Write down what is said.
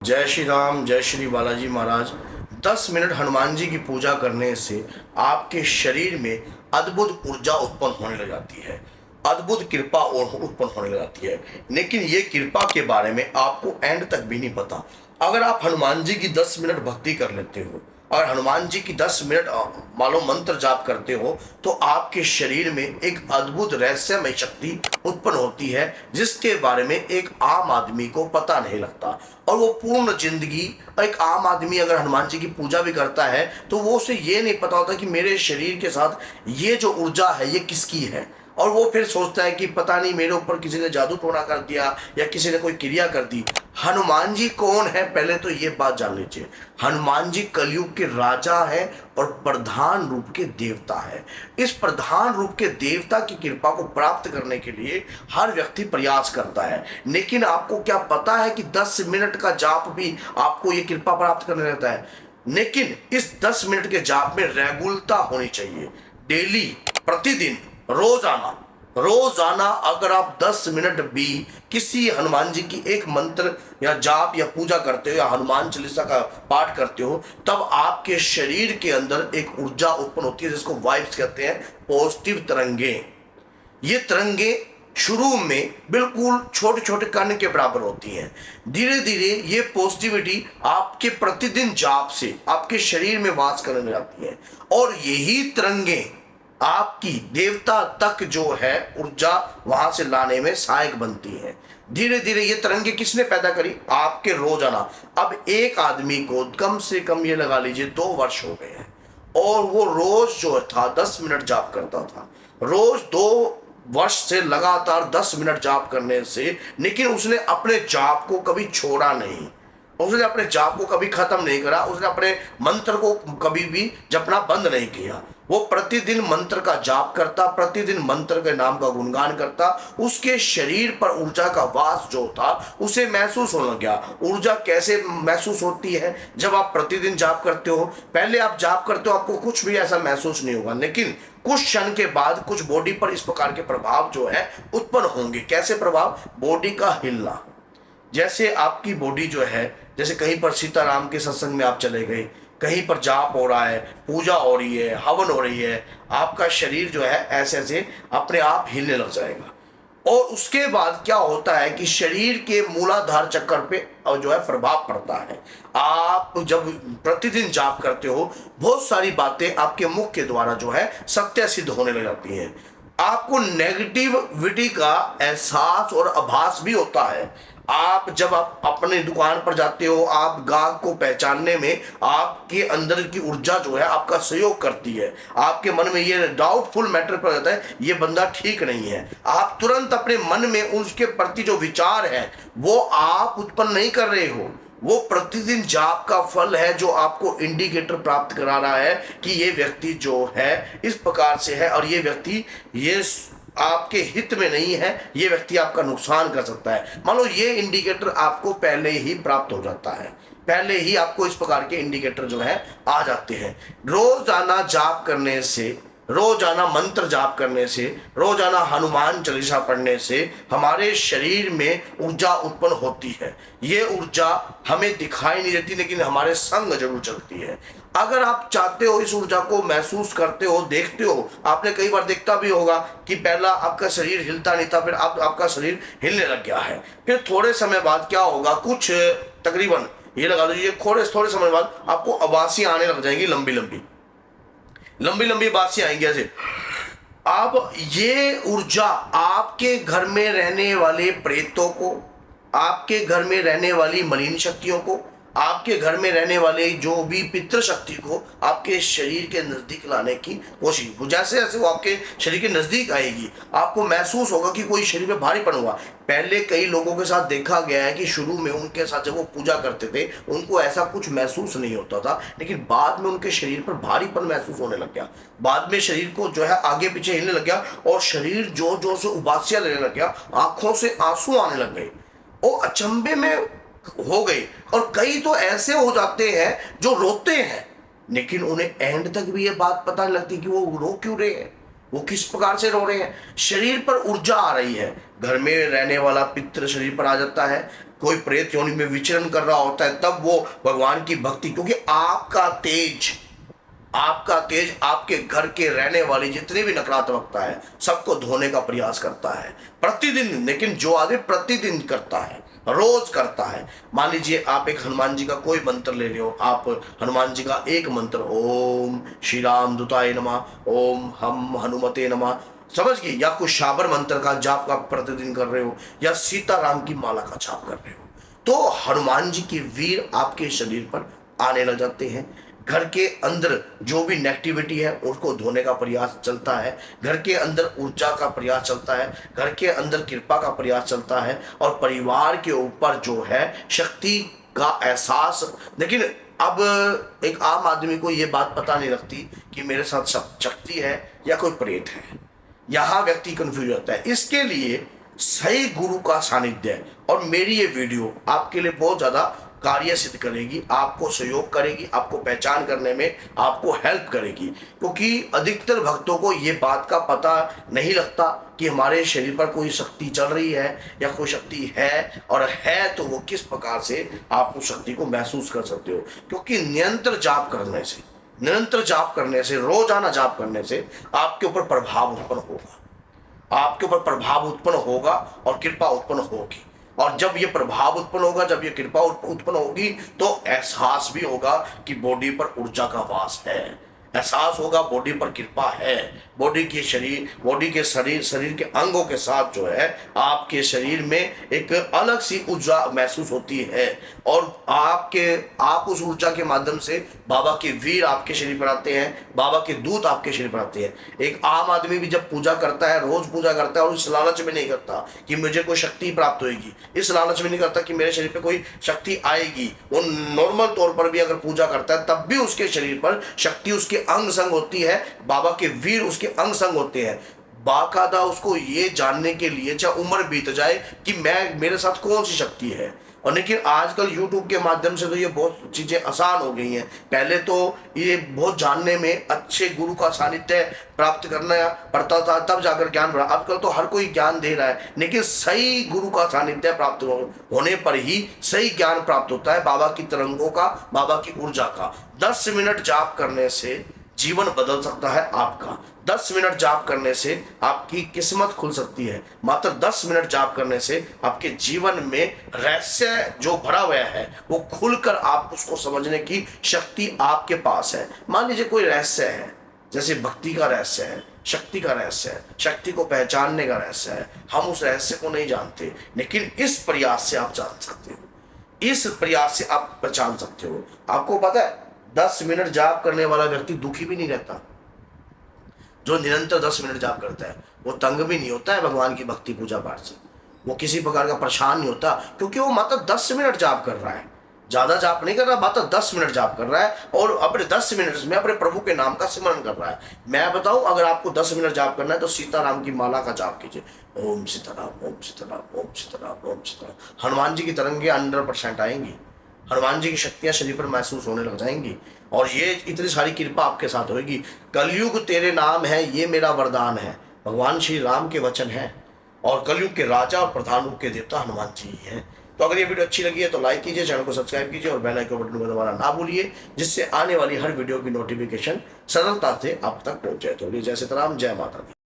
जय श्री राम, जय श्री बालाजी महाराज। 10 मिनट हनुमान जी की पूजा करने से आपके शरीर में अद्भुत ऊर्जा उत्पन्न होने लग जाती है, अद्भुत कृपा और उत्पन्न होने लग जाती है। लेकिन ये कृपा के बारे में आपको एंड तक भी नहीं पता। अगर आप हनुमान जी की 10 मिनट भक्ति कर लेते हो और हनुमान जी की 10 मिनट मान लो मंत्र जाप करते हो, तो आपके शरीर में एक अद्भुत रहस्यमय शक्ति उत्पन्न होती है, जिसके बारे में एक आम आदमी को पता नहीं लगता। और वो पूर्ण जिंदगी, एक आम आदमी अगर हनुमान जी की पूजा भी करता है तो वो उसे ये नहीं पता होता कि मेरे शरीर के साथ ये जो ऊर्जा है ये किसकी है। और वो फिर सोचता है कि पता नहीं मेरे ऊपर किसी ने जादू टोना कर दिया या किसी ने कोई क्रिया कर दी। हनुमान जी कौन है, पहले तो ये बात जान लीजिए। हनुमान जी कलयुग के राजा है और प्रधान रूप के देवता है। इस प्रधान रूप के देवता की कृपा को प्राप्त करने के लिए हर व्यक्ति प्रयास करता है। लेकिन आपको क्या पता है कि 10 मिनट का जाप भी आपको ये कृपा प्राप्त करने रहता है। लेकिन इस 10 मिनट के जाप में रेगुलरता होनी चाहिए। डेली, प्रतिदिन, रोजाना रोजाना अगर आप 10 मिनट भी किसी हनुमान जी की एक मंत्र या जाप या पूजा करते हो या हनुमान चालीसा का पाठ करते हो, तब आपके शरीर के अंदर एक ऊर्जा उत्पन्न होती है जिसको वाइब्स कहते हैं, पॉजिटिव तरंगे। ये तरंगे शुरू में बिल्कुल छोटे छोटे कण के बराबर होती हैं। धीरे धीरे ये पॉजिटिविटी आपके प्रतिदिन जाप से आपके शरीर में वास करने लग जाती है और यही तरंगे आपकी देवता तक जो है ऊर्जा वहां से लाने में सहायक बनती है। धीरे धीरे ये तरंगे किसने पैदा करी? आपके रोजाना। अब एक आदमी को कम से कम ये लगा लीजिए 2 वर्ष हो गए हैं और वो रोज जो था 10 मिनट जाप करता था। रोज 2 वर्ष से लगातार 10 मिनट जाप करने से, लेकिन उसने अपने जाप को कभी छोड़ा नहीं, उसने अपने जाप को कभी खत्म नहीं करा, उसने अपने मंत्र को कभी भी जपना बंद नहीं किया। वो प्रतिदिन मंत्र का जाप करता, प्रतिदिन मंत्र के नाम का गुणगान करता। उसके शरीर पर ऊर्जा का वास जो था उसे महसूस होने लग गया। ऊर्जा कैसे महसूस होती है? जब आप प्रतिदिन जाप करते हो, पहले आप जाप करते हो आपको कुछ भी ऐसा महसूस नहीं होगा, लेकिन कुछ क्षण के बाद कुछ बॉडी पर इस प्रकार के प्रभाव जो है उत्पन्न होंगे। कैसे प्रभाव? बॉडी का हिलना। जैसे आपकी बॉडी जो है, जैसे कहीं पर सीताराम के सत्संग में आप चले गए, कहीं पर जाप हो रहा है, पूजा हो रही है, हवन हो रही है, आपका शरीर जो है ऐसे ऐसे अपने आप हिलने लग जाएगा। और उसके बाद क्या होता है कि शरीर के मूलाधार चक्र पे जो है प्रभाव पड़ता है। आप जब प्रतिदिन जाप करते हो, बहुत सारी बातें आपके मुख के द्वारा जो है सत्य सिद्ध होने लग जाती हैं। आपको नेगेटिविटी का एहसास और आभास भी होता है। आप अपने दुकान पर जाते हो, आप ग्राहक को पहचानने में आपके अंदर की ऊर्जा जो है आपका सहयोग करती है। आपके मन में ये डाउटफुल मैटर पर जाता है, ये बंदा ठीक नहीं है। आप तुरंत अपने मन में उसके प्रति जो विचार है वो आप उत्पन्न नहीं कर रहे हो, वो प्रतिदिन जाप का फल है जो आपको इंडिकेटर प्राप्त करा रहा है कि ये व्यक्ति जो है इस प्रकार से है और ये व्यक्ति ये आपके हित में नहीं है, ये व्यक्ति आपका नुकसान कर सकता है। मान लो ये इंडिकेटर आपको पहले ही प्राप्त हो जाता है, पहले ही आपको इस प्रकार के इंडिकेटर जो है आ जाते हैं। रोजाना जाप करने से, रोजाना मंत्र जाप करने से, रोजाना हनुमान चालीसा पढ़ने से हमारे शरीर में ऊर्जा उत्पन्न होती है। ये ऊर्जा हमें दिखाई नहीं देती, लेकिन हमारे संग जरूर चलती है। अगर आप चाहते हो इस ऊर्जा को महसूस करते हो, देखते हो, आपने कई बार देखता भी होगा कि पहला आपका शरीर हिलता नहीं था, फिर आपका शरीर हिलने लग गया है। फिर थोड़े समय बाद क्या होगा, कुछ तकरीबन ये लगा लीजिए थोड़े समय बाद आपको आवाज़ें आने लग जाएंगी, लंबी लंबी बातें आएंगी ऐसे। अब ये ऊर्जा आपके घर में रहने वाले प्रेतों को, आपके घर में रहने वाली मलिन शक्तियों को, आपके घर में रहने वाले जो भी पितृ शक्ति को आपके शरीर के नजदीक लाने की कोशिश। जैसे जैसे वो आपके शरीर के नजदीक आएगी, आपको महसूस होगा कि कोई शरीर में भारीपन हुआ। पहले कई लोगों के साथ देखा गया है कि शुरू में उनके साथ जब वो पूजा करते थे उनको ऐसा कुछ महसूस नहीं होता था, लेकिन बाद में उनके शरीर पर भारीपन महसूस होने लग गया। बाद में शरीर को जो है आगे पीछे हिलने लग गया और शरीर जोर जोर से उबासियां लेने लग गया, आंखों से आंसू आने लग गए। वो अचंभे में हो गए। और कई तो ऐसे हो जाते हैं जो रोते हैं, लेकिन उन्हें एंड तक भी ये बात पता नहीं लगती कि वो रो क्यों रहे हैं। वो किस प्रकार से रो रहे हैं? शरीर पर ऊर्जा आ रही है। घर में रहने वाला पितृ शरीर पर आ जाता है, कोई प्रेत योनि में विचरण कर रहा होता है, तब वो भगवान की भक्ति, क्योंकि आपका तेज आपके घर के रहने वाली जितनी भी नकारात्मकता है सबको धोने का प्रयास करता है प्रतिदिन। लेकिन जो आदमी प्रतिदिन करता है, रोज करता है, मान लीजिए आप एक हनुमान जी का कोई मंत्र ले रहे हो, आप हनुमान जी का एक मंत्र, ओम श्री राम दूताय नमः, ओम हम हनुमते नमः, समझ गए, या कुछ शाबर मंत्र का जाप का प्रतिदिन कर रहे हो, या सीताराम की माला का जाप कर रहे हो, तो हनुमान जी के वीर आपके शरीर पर आने लग जाते हैं। घर के अंदर जो भी नेगेटिविटी है उसको धोने का प्रयास चलता है, घर के अंदर ऊर्जा का प्रयास चलता है, घर के अंदर कृपा का प्रयास चलता है, और परिवार के ऊपर जो है शक्ति का एहसास। लेकिन अब एक आम आदमी को ये बात पता नहीं लगती कि मेरे साथ शक्ति है या कोई प्रेत है। यहाँ व्यक्ति कंफ्यूज होता है। इसके लिए सही गुरु का सानिध्य और मेरी ये वीडियो आपके लिए बहुत ज़्यादा कार्य सिद्ध करेगी, आपको सहयोग करेगी, आपको पहचान करने में आपको हेल्प करेगी। क्योंकि अधिकतर भक्तों को ये बात का पता नहीं लगता कि हमारे शरीर पर कोई शक्ति चल रही है या कोई शक्ति है, और है तो वो किस प्रकार से आप उस शक्ति को महसूस कर सकते हो। क्योंकि निरंतर जाप करने से रोजाना जाप करने से आपके ऊपर प्रभाव उत्पन्न होगा, और कृपा उत्पन्न होगी। और जब ये प्रभाव उत्पन्न होगा, जब ये कृपा उत्पन्न होगी, तो एहसास भी होगा कि बॉडी पर ऊर्जा का वास है, एहसास होगा बॉडी पर कृपा है, बॉडी के शरीर के अंगों के साथ जो है आपके शरीर में एक अलग सी ऊर्जा महसूस होती है, और आप उस ऊर्जा के माध्यम से बाबा के वीर आपके शरीर पर आते हैं, बाबा के दूत आपके शरीर पर आते हैं। एक आम आदमी भी जब पूजा करता है, रोज पूजा करता है, और इस लालच में नहीं करता कि मुझे कोई शक्ति प्राप्त होगी, इस लालच में नहीं करता कि मेरे शरीर पर कोई शक्ति आएगी, वो नॉर्मल तौर पर भी अगर पूजा करता है तब भी उसके शरीर पर शक्ति उसके अंग संग होती है, बाबा के वीर उसके अंग संग होते हैं। बाकायदा उसको ये जानने के लिए चाहे उम्र बीत जाए कि मेरे साथ कौन सी शक्ति है। और लेकिन आजकल YouTube के माध्यम से तो ये बहुत चीज़ें आसान हो गई हैं। पहले तो ये बहुत जानने में अच्छे गुरु का सानिध्य प्राप्त करना पड़ता था, तब जाकर ज्ञान बढ़ा। आजकल तो हर कोई ज्ञान दे रहा है, लेकिन सही गुरु का सानिध्य प्राप्त होने पर ही सही ज्ञान प्राप्त होता है, बाबा की तरंगों का, बाबा की ऊर्जा का। 10 मिनट जाप करने से जीवन बदल सकता है आपका। 10 मिनट जाप करने से आपकी किस्मत खुल सकती है। मात्र 10 मिनट जाप करने से आपके जीवन में रहस्य जो भरा हुआ है वो खुलकर आप उसको समझने की शक्ति आपके पास है। मान लीजिए कोई रहस्य है, जैसे भक्ति का रहस्य है, शक्ति का रहस्य है, शक्ति को पहचानने का रहस्य है, हम उस रहस्य को नहीं जानते, लेकिन इस प्रयास से आप जान सकते हो, इस प्रयास से आप पहचान सकते हो। आपको पता है 10 मिनट जाप करने वाला व्यक्ति दुखी भी नहीं रहता। जो निरंतर 10 मिनट जाप करता है वो तंग भी नहीं होता है भगवान की भक्ति पूजा पाठ से, वो किसी प्रकार का परेशान नहीं होता, क्योंकि वो मात्र 10 मिनट जाप कर रहा है, ज़्यादा जाप नहीं कर रहा, मात्र 10 मिनट जाप कर रहा है, और अपने 10 मिनट में अपने प्रभु के नाम का सिमरन कर रहा है। मैं बताऊं, अगर आपको 10 मिनट जाप करना है तो सीताराम की माला का जाप कीजिए, ओम सीताराम ओम सीताराम ओम सीताराम ओम सीताराम। हनुमान जी की तरंगे 100% आएंगी, हनुमान जी की शक्तियां शरीर पर महसूस होने लग जाएंगी, और ये इतनी सारी कृपा आपके साथ होगी। कलयुग तेरे नाम है, ये मेरा वरदान है, भगवान श्री राम के वचन है, और कलयुग के राजा और प्रधान रूप के देवता हनुमान जी ही हैं। तो अगर ये वीडियो अच्छी लगी है तो लाइक कीजिए, चैनल को सब्सक्राइब कीजिए, और बेल आइकन बटन को दबाना ना भूलिए, जिससे आने वाली हर वीडियो की नोटिफिकेशन सरलता से आप तक पहुंच जाए। तो जय सीताराम, जय माता दी।